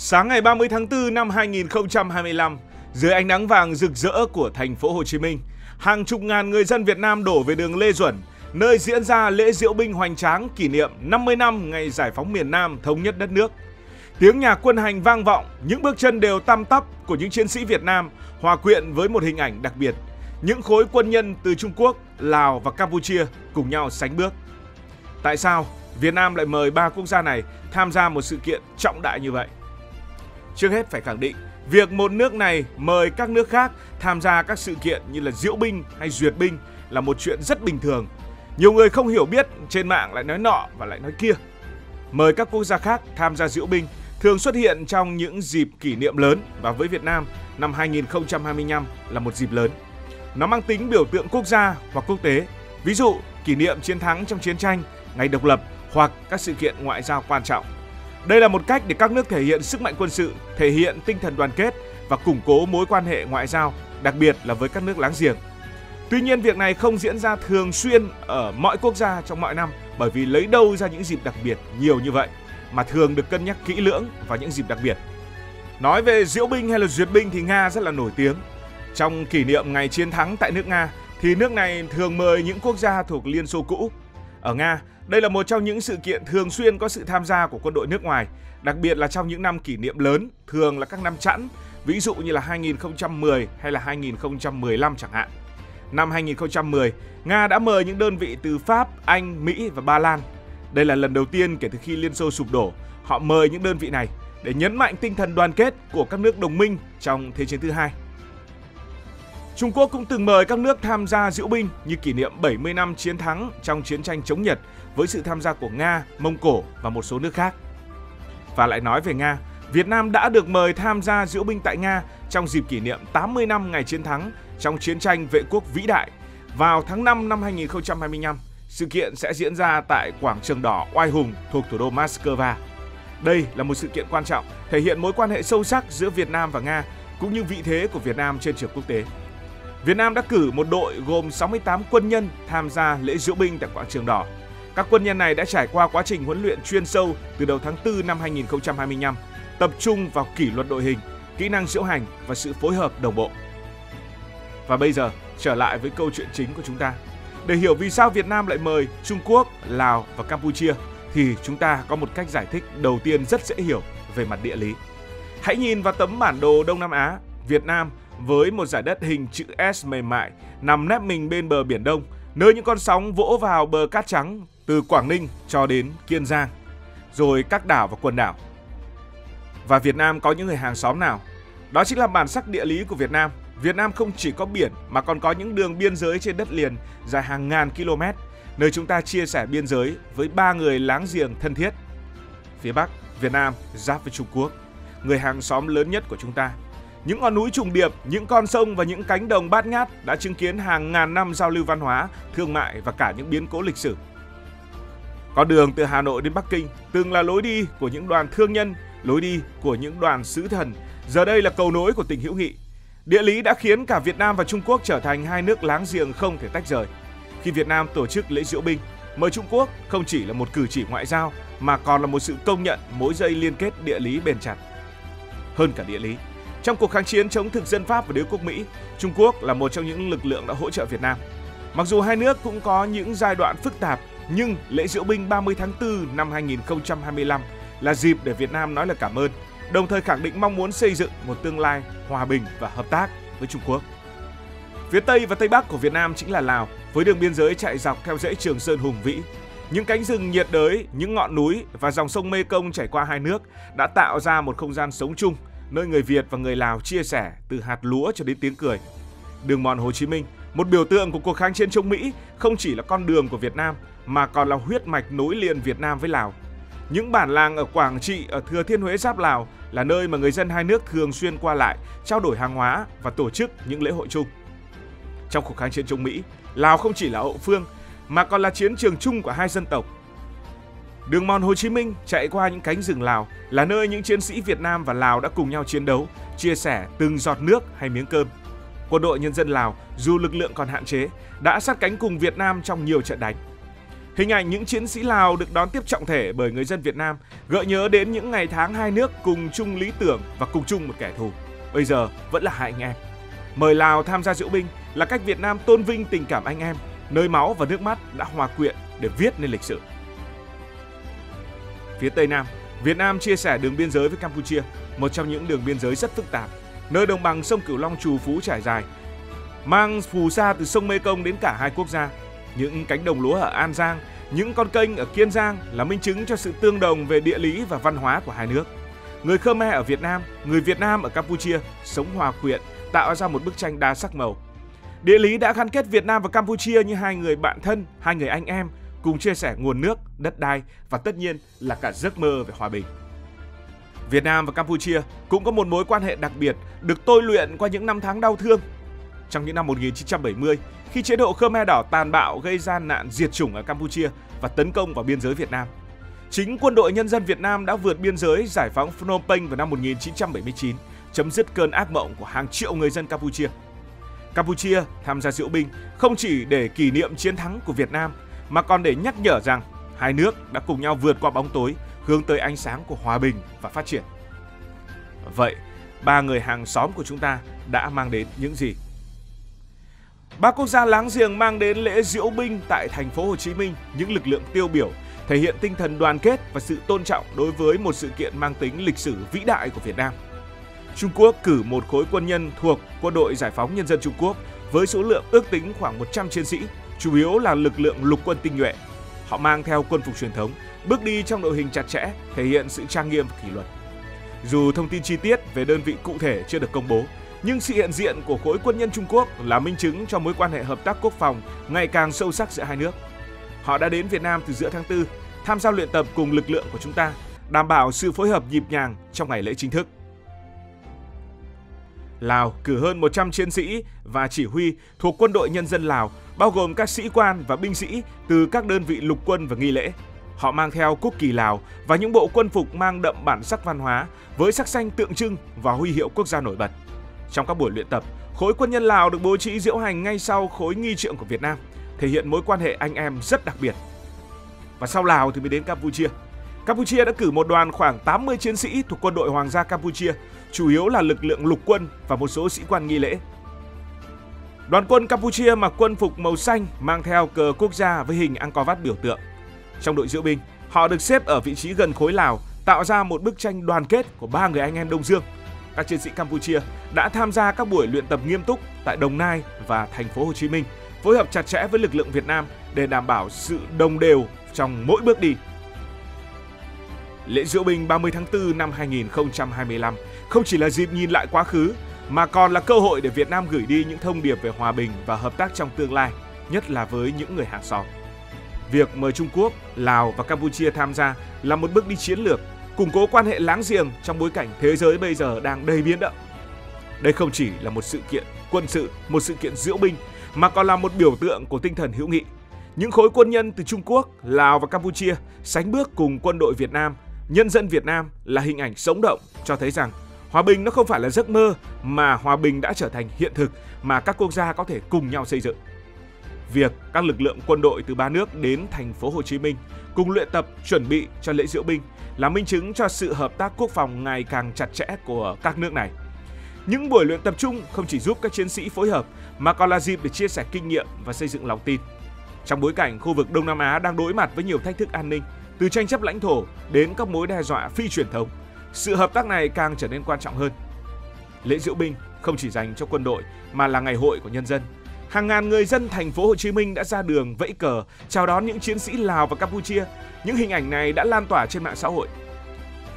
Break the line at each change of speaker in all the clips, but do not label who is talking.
Sáng ngày 30 tháng 4 năm 2025, dưới ánh nắng vàng rực rỡ của thành phố Hồ Chí Minh, hàng chục ngàn người dân Việt Nam đổ về đường Lê Duẩn, nơi diễn ra lễ diễu binh hoành tráng kỷ niệm 50 năm ngày giải phóng miền Nam thống nhất đất nước. Tiếng nhạc quân hành vang vọng, những bước chân đều tăm tắp của những chiến sĩ Việt Nam hòa quyện với một hình ảnh đặc biệt. Những khối quân nhân từ Trung Quốc, Lào và Campuchia cùng nhau sánh bước. Tại sao Việt Nam lại mời 3 quốc gia này tham gia một sự kiện trọng đại như vậy? Trước hết phải khẳng định, việc một nước này mời các nước khác tham gia các sự kiện như là diễu binh hay duyệt binh là một chuyện rất bình thường. Nhiều người không hiểu biết, trên mạng lại nói nọ và lại nói kia. Mời các quốc gia khác tham gia diễu binh thường xuất hiện trong những dịp kỷ niệm lớn, và với Việt Nam, năm 2025 là một dịp lớn. Nó mang tính biểu tượng quốc gia hoặc quốc tế, ví dụ kỷ niệm chiến thắng trong chiến tranh, ngày độc lập hoặc các sự kiện ngoại giao quan trọng. Đây là một cách để các nước thể hiện sức mạnh quân sự, thể hiện tinh thần đoàn kết và củng cố mối quan hệ ngoại giao, đặc biệt là với các nước láng giềng. Tuy nhiên, việc này không diễn ra thường xuyên ở mọi quốc gia trong mọi năm, bởi vì lấy đâu ra những dịp đặc biệt nhiều như vậy, mà thường được cân nhắc kỹ lưỡng vào những dịp đặc biệt. Nói về diễu binh hay là duyệt binh thì Nga rất là nổi tiếng. Trong kỷ niệm ngày chiến thắng tại nước Nga thì nước này thường mời những quốc gia thuộc Liên Xô cũ. Ở Nga, đây là một trong những sự kiện thường xuyên có sự tham gia của quân đội nước ngoài, đặc biệt là trong những năm kỷ niệm lớn, thường là các năm chẵn, ví dụ như là 2010 hay là 2015 chẳng hạn. Năm 2010, Nga đã mời những đơn vị từ Pháp, Anh, Mỹ và Ba Lan. Đây là lần đầu tiên kể từ khi Liên Xô sụp đổ, họ mời những đơn vị này để nhấn mạnh tinh thần đoàn kết của các nước đồng minh trong Thế chiến thứ hai. Trung Quốc cũng từng mời các nước tham gia diễu binh như kỷ niệm 70 năm chiến thắng trong chiến tranh chống Nhật với sự tham gia của Nga, Mông Cổ và một số nước khác. Và lại nói về Nga, Việt Nam đã được mời tham gia diễu binh tại Nga trong dịp kỷ niệm 80 năm ngày chiến thắng trong chiến tranh vệ quốc vĩ đại vào tháng 5 năm 2025. Sự kiện sẽ diễn ra tại Quảng trường Đỏ oai hùng thuộc thủ đô Moscow. Đây là một sự kiện quan trọng, thể hiện mối quan hệ sâu sắc giữa Việt Nam và Nga, cũng như vị thế của Việt Nam trên trường quốc tế. Việt Nam đã cử một đội gồm 68 quân nhân tham gia lễ diễu binh tại Quảng trường Đỏ. Các quân nhân này đã trải qua quá trình huấn luyện chuyên sâu từ đầu tháng 4 năm 2025, tập trung vào kỷ luật đội hình, kỹ năng diễu hành và sự phối hợp đồng bộ. Và bây giờ, trở lại với câu chuyện chính của chúng ta. Để hiểu vì sao Việt Nam lại mời Trung Quốc, Lào và Campuchia, thì chúng ta có một cách giải thích đầu tiên rất dễ hiểu về mặt địa lý. Hãy nhìn vào tấm bản đồ Đông Nam Á, Việt Nam với một dải đất hình chữ S mềm mại nằm nép mình bên bờ Biển Đông, nơi những con sóng vỗ vào bờ cát trắng từ Quảng Ninh cho đến Kiên Giang, rồi các đảo và quần đảo. Và Việt Nam có những người hàng xóm nào? Đó chính là bản sắc địa lý của Việt Nam. Việt Nam không chỉ có biển mà còn có những đường biên giới trên đất liền dài hàng ngàn km, nơi chúng ta chia sẻ biên giới với 3 người láng giềng thân thiết. Phía Bắc, Việt Nam giáp với Trung Quốc, người hàng xóm lớn nhất của chúng ta. Những ngọn núi trùng điệp, những con sông và những cánh đồng bát ngát đã chứng kiến hàng ngàn năm giao lưu văn hóa, thương mại và cả những biến cố lịch sử. Con đường từ Hà Nội đến Bắc Kinh từng là lối đi của những đoàn thương nhân, lối đi của những đoàn sứ thần, giờ đây là cầu nối của tình hữu nghị. Địa lý đã khiến cả Việt Nam và Trung Quốc trở thành hai nước láng giềng không thể tách rời. Khi Việt Nam tổ chức lễ diễu binh, mời Trung Quốc không chỉ là một cử chỉ ngoại giao mà còn là một sự công nhận mối dây liên kết địa lý bền chặt. Hơn cả địa lý, trong cuộc kháng chiến chống thực dân Pháp và đế quốc Mỹ, Trung Quốc là một trong những lực lượng đã hỗ trợ Việt Nam. Mặc dù hai nước cũng có những giai đoạn phức tạp, nhưng lễ diễu binh 30 tháng 4 năm 2025 là dịp để Việt Nam nói lời cảm ơn, đồng thời khẳng định mong muốn xây dựng một tương lai hòa bình và hợp tác với Trung Quốc. Phía Tây và Tây Bắc của Việt Nam chính là Lào, với đường biên giới chạy dọc theo dãy Trường Sơn hùng vĩ. Những cánh rừng nhiệt đới, những ngọn núi và dòng sông Mekong chảy qua hai nước đã tạo ra một không gian sống chung, nơi người Việt và người Lào chia sẻ từ hạt lúa cho đến tiếng cười. Đường mòn Hồ Chí Minh, một biểu tượng của cuộc kháng chiến chống Mỹ, không chỉ là con đường của Việt Nam mà còn là huyết mạch nối liền Việt Nam với Lào. Những bản làng ở Quảng Trị, ở Thừa Thiên Huế giáp Lào là nơi mà người dân hai nước thường xuyên qua lại, trao đổi hàng hóa và tổ chức những lễ hội chung. Trong cuộc kháng chiến chống Mỹ, Lào không chỉ là hậu phương mà còn là chiến trường chung của hai dân tộc. Đường mòn Hồ Chí Minh chạy qua những cánh rừng Lào là nơi những chiến sĩ Việt Nam và Lào đã cùng nhau chiến đấu, chia sẻ từng giọt nước hay miếng cơm. Quân đội nhân dân Lào, dù lực lượng còn hạn chế, đã sát cánh cùng Việt Nam trong nhiều trận đánh. Hình ảnh những chiến sĩ Lào được đón tiếp trọng thể bởi người dân Việt Nam gợi nhớ đến những ngày tháng hai nước cùng chung lý tưởng và cùng chung một kẻ thù. Bây giờ vẫn là hai anh em. Mời Lào tham gia diễu binh là cách Việt Nam tôn vinh tình cảm anh em, nơi máu và nước mắt đã hòa quyện để viết nên lịch sử. Phía Tây Nam, Việt Nam chia sẻ đường biên giới với Campuchia, một trong những đường biên giới rất phức tạp, nơi đồng bằng sông Cửu Long trù phú trải dài, mang phù sa từ sông Mekong đến cả hai quốc gia. Những cánh đồng lúa ở An Giang, những con kênh ở Kiên Giang là minh chứng cho sự tương đồng về địa lý và văn hóa của hai nước. Người Khmer ở Việt Nam, người Việt Nam ở Campuchia sống hòa quyện, tạo ra một bức tranh đa sắc màu. Địa lý đã gắn kết Việt Nam và Campuchia như hai người bạn thân, hai người anh em, cùng chia sẻ nguồn nước, đất đai và tất nhiên là cả giấc mơ về hòa bình. Việt Nam và Campuchia cũng có một mối quan hệ đặc biệt được tôi luyện qua những năm tháng đau thương. Trong những năm 1970, khi chế độ Khmer Đỏ tàn bạo gây ra nạn diệt chủng ở Campuchia và tấn công vào biên giới Việt Nam, chính Quân đội Nhân dân Việt Nam đã vượt biên giới giải phóng Phnom Penh vào năm 1979, chấm dứt cơn ác mộng của hàng triệu người dân Campuchia. Campuchia tham gia diễu binh không chỉ để kỷ niệm chiến thắng của Việt Nam, mà còn để nhắc nhở rằng hai nước đã cùng nhau vượt qua bóng tối, hướng tới ánh sáng của hòa bình và phát triển. Vậy, ba người hàng xóm của chúng ta đã mang đến những gì? Ba quốc gia láng giềng mang đến lễ diễu binh tại thành phố Hồ Chí Minh những lực lượng tiêu biểu, thể hiện tinh thần đoàn kết và sự tôn trọng đối với một sự kiện mang tính lịch sử vĩ đại của Việt Nam. Trung Quốc cử một khối quân nhân thuộc Quân đội Giải phóng Nhân dân Trung Quốc với số lượng ước tính khoảng 100 chiến sĩ, chủ yếu là lực lượng lục quân tinh nhuệ. Họ mang theo quân phục truyền thống, bước đi trong đội hình chặt chẽ, thể hiện sự trang nghiêm và kỷ luật. Dù thông tin chi tiết về đơn vị cụ thể chưa được công bố, nhưng sự hiện diện của khối quân nhân Trung Quốc là minh chứng cho mối quan hệ hợp tác quốc phòng ngày càng sâu sắc giữa hai nước. Họ đã đến Việt Nam từ giữa tháng 4, tham gia luyện tập cùng lực lượng của chúng ta, đảm bảo sự phối hợp nhịp nhàng trong ngày lễ chính thức. Lào cử hơn 100 chiến sĩ và chỉ huy thuộc Quân đội Nhân dân Lào, bao gồm các sĩ quan và binh sĩ từ các đơn vị lục quân và nghi lễ. Họ mang theo quốc kỳ Lào và những bộ quân phục mang đậm bản sắc văn hóa với sắc xanh tượng trưng và huy hiệu quốc gia nổi bật. Trong các buổi luyện tập, khối quân nhân Lào được bố trí diễu hành ngay sau khối nghi trượng của Việt Nam, thể hiện mối quan hệ anh em rất đặc biệt. Và sau Lào thì mới đến Campuchia. Campuchia đã cử một đoàn khoảng 80 chiến sĩ thuộc Quân đội Hoàng gia Campuchia, chủ yếu là lực lượng lục quân và một số sĩ quan nghi lễ. Đoàn quân Campuchia mặc quân phục màu xanh, mang theo cờ quốc gia với hình Angkor Wat biểu tượng. Trong đội diễu binh, họ được xếp ở vị trí gần khối Lào, tạo ra một bức tranh đoàn kết của ba người anh em Đông Dương. Các chiến sĩ Campuchia đã tham gia các buổi luyện tập nghiêm túc tại Đồng Nai và thành phố Hồ Chí Minh, phối hợp chặt chẽ với lực lượng Việt Nam để đảm bảo sự đồng đều trong mỗi bước đi. Lễ diễu binh 30 tháng 4 năm 2025 không chỉ là dịp nhìn lại quá khứ, mà còn là cơ hội để Việt Nam gửi đi những thông điệp về hòa bình và hợp tác trong tương lai, nhất là với những người hàng xóm. Việc mời Trung Quốc, Lào và Campuchia tham gia là một bước đi chiến lược, củng cố quan hệ láng giềng trong bối cảnh thế giới bây giờ đang đầy biến động. Đây không chỉ là một sự kiện quân sự, một sự kiện diễu binh, mà còn là một biểu tượng của tinh thần hữu nghị. Những khối quân nhân từ Trung Quốc, Lào và Campuchia sánh bước cùng quân đội Việt Nam, nhân dân Việt Nam là hình ảnh sống động cho thấy rằng hòa bình nó không phải là giấc mơ, mà hòa bình đã trở thành hiện thực mà các quốc gia có thể cùng nhau xây dựng. Việc các lực lượng quân đội từ ba nước đến thành phố Hồ Chí Minh cùng luyện tập chuẩn bị cho lễ diễu binh là minh chứng cho sự hợp tác quốc phòng ngày càng chặt chẽ của các nước này. Những buổi luyện tập chung không chỉ giúp các chiến sĩ phối hợp mà còn là dịp để chia sẻ kinh nghiệm và xây dựng lòng tin. Trong bối cảnh khu vực Đông Nam Á đang đối mặt với nhiều thách thức an ninh, từ tranh chấp lãnh thổ đến các mối đe dọa phi truyền thống, sự hợp tác này càng trở nên quan trọng hơn. Lễ diễu binh không chỉ dành cho quân đội mà là ngày hội của nhân dân. Hàng ngàn người dân thành phố Hồ Chí Minh đã ra đường vẫy cờ chào đón những chiến sĩ Lào và Campuchia. Những hình ảnh này đã lan tỏa trên mạng xã hội.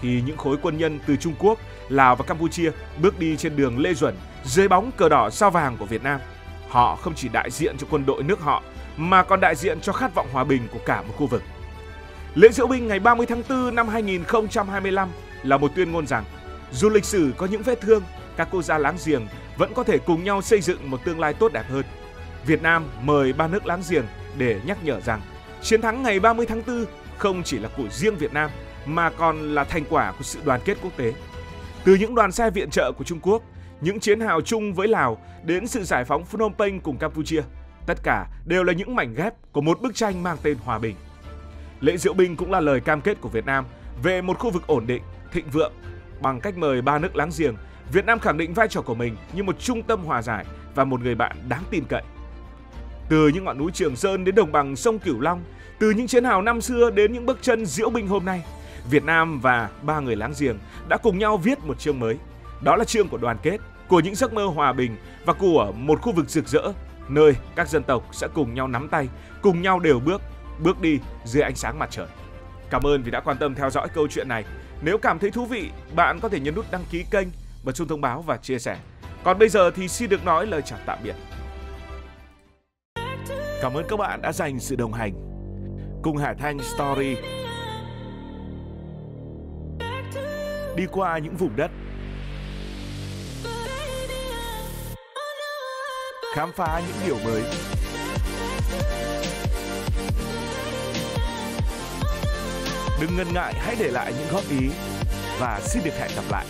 Khi những khối quân nhân từ Trung Quốc, Lào và Campuchia bước đi trên đường Lê Duẩn dưới bóng cờ đỏ sao vàng của Việt Nam, họ không chỉ đại diện cho quân đội nước họ mà còn đại diện cho khát vọng hòa bình của cả một khu vực. Lễ diễu binh ngày 30 tháng 4 năm 2025 là một tuyên ngôn rằng dù lịch sử có những vết thương, các quốc gia láng giềng vẫn có thể cùng nhau xây dựng một tương lai tốt đẹp hơn. Việt Nam mời ba nước láng giềng để nhắc nhở rằng chiến thắng ngày 30 tháng 4 không chỉ là của riêng Việt Nam mà còn là thành quả của sự đoàn kết quốc tế. Từ những đoàn xe viện trợ của Trung Quốc, những chiến hào chung với Lào đến sự giải phóng Phnom Penh cùng Campuchia, Tất cả đều là những mảnh ghép của một bức tranh mang tên hòa bình. Lễ diễu binh cũng là lời cam kết của Việt Nam về một khu vực ổn định, thịnh vượng. Bằng cách mời 3 nước láng giềng, Việt Nam khẳng định vai trò của mình như một trung tâm hòa giải và một người bạn đáng tin cậy. Từ những ngọn núi Trường Sơn đến đồng bằng sông Cửu Long, từ những chiến hào năm xưa đến những bước chân diễu binh hôm nay, Việt Nam và 3 người láng giềng đã cùng nhau viết một chương mới. Đó là chương của đoàn kết, của những giấc mơ hòa bình và của một khu vực rực rỡ, nơi các dân tộc sẽ cùng nhau nắm tay, cùng nhau đều bước đi dưới ánh sáng mặt trời. Cảm ơn vì đã quan tâm theo dõi câu chuyện này. Nếu cảm thấy thú vị, bạn có thể nhấn nút đăng ký kênh, bật chuông thông báo và chia sẻ. Còn bây giờ thì xin được nói lời chào tạm biệt. Cảm ơn các bạn đã dành sự đồng hành cùng Hải Thanh Story đi qua những vùng đất, khám phá những điều mới. Đừng ngần ngại, hãy để lại những góp ý và xin được hẹn gặp lại.